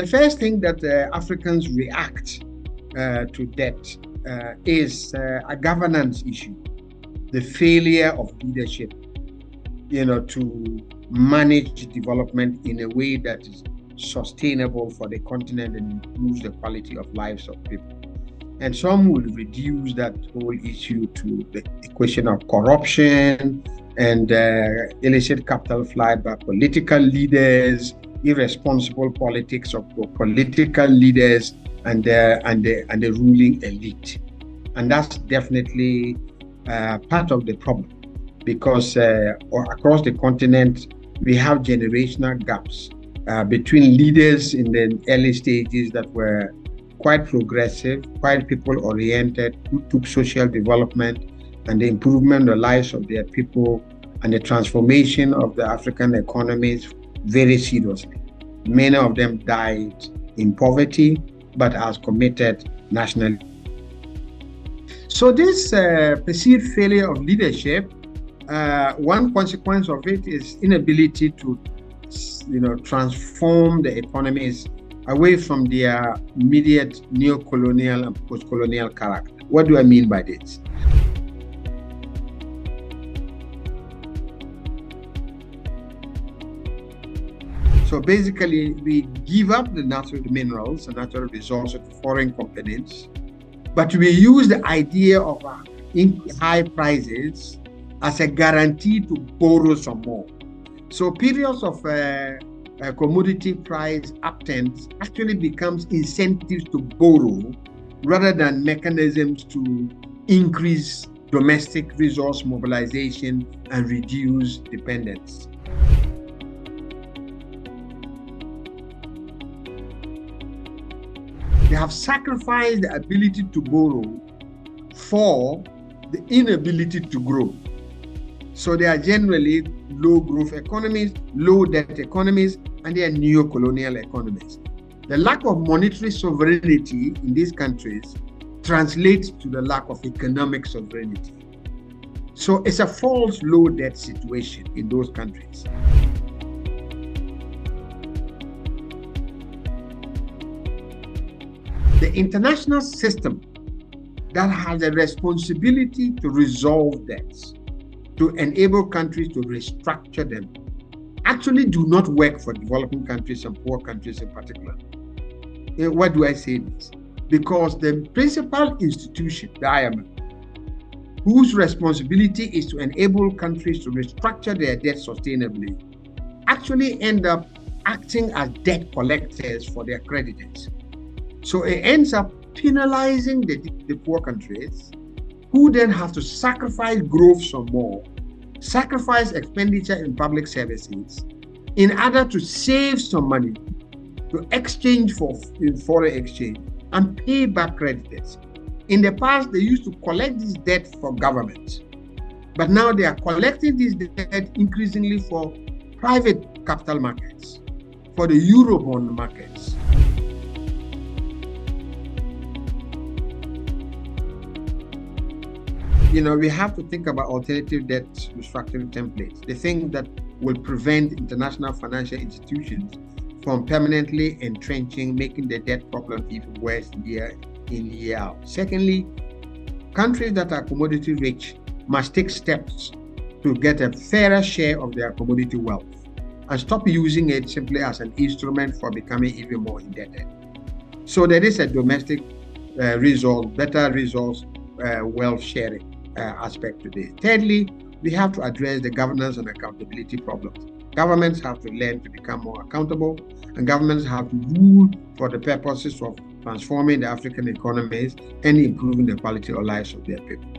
first thing that Africans react to debt is a governance issue, the failure of leadership, to manage development in a way that is sustainable for the continent and improves the quality of lives of people. And some will reduce that whole issue to the question of corruption and illicit capital flight by political leaders, irresponsible politics of political leaders and the ruling elite. And that's definitely part of the problem, because across the continent, we have generational gaps between leaders in the early stages that were quite progressive, quite people-oriented, who took social development and the improvement of the lives of their people and the transformation of the African economies very seriously. Many of them died in poverty, but as committed nationally. So this perceived failure of leadership, one consequence of it is inability to, transform the economies away from their immediate neo-colonial and post-colonial character. What do I mean by this? So basically, we give up the natural minerals and natural resources to foreign companies, but we use the idea of high prices as a guarantee to borrow some more. So periods of commodity price upturns actually becomes incentives to borrow rather than mechanisms to increase domestic resource mobilization and reduce dependence. They have sacrificed the ability to borrow for the inability to grow. So they are generally low growth economies, low debt economies, and they are neo-colonial economies. The lack of monetary sovereignty in these countries translates to the lack of economic sovereignty. So it's a false low debt situation in those countries. The international system that has a responsibility to resolve debts, to enable countries to restructure them, actually do not work for developing countries and poor countries in particular. Why do I say this? Because the principal institution, the IMF, whose responsibility is to enable countries to restructure their debt sustainably, actually end up acting as debt collectors for their creditors. So it ends up penalizing the poor countries, who then have to sacrifice growth some more, sacrifice expenditure in public services in order to save some money, to exchange in foreign exchange and pay back creditors. In the past, they used to collect this debt for governments, but now they are collecting this debt increasingly for private capital markets, for the Eurobond markets. We have to think about alternative debt restructuring templates, the thing that will prevent international financial institutions from permanently entrenching, making the debt problem even worse year in, year out. Secondly, countries that are commodity rich must take steps to get a fairer share of their commodity wealth and stop using it simply as an instrument for becoming even more indebted. So there is a domestic better resource wealth sharing aspect to this. Thirdly, we have to address the governance and accountability problems. Governments have to learn to become more accountable, and governments have to rule for the purposes of transforming the African economies and improving the quality of lives of their people.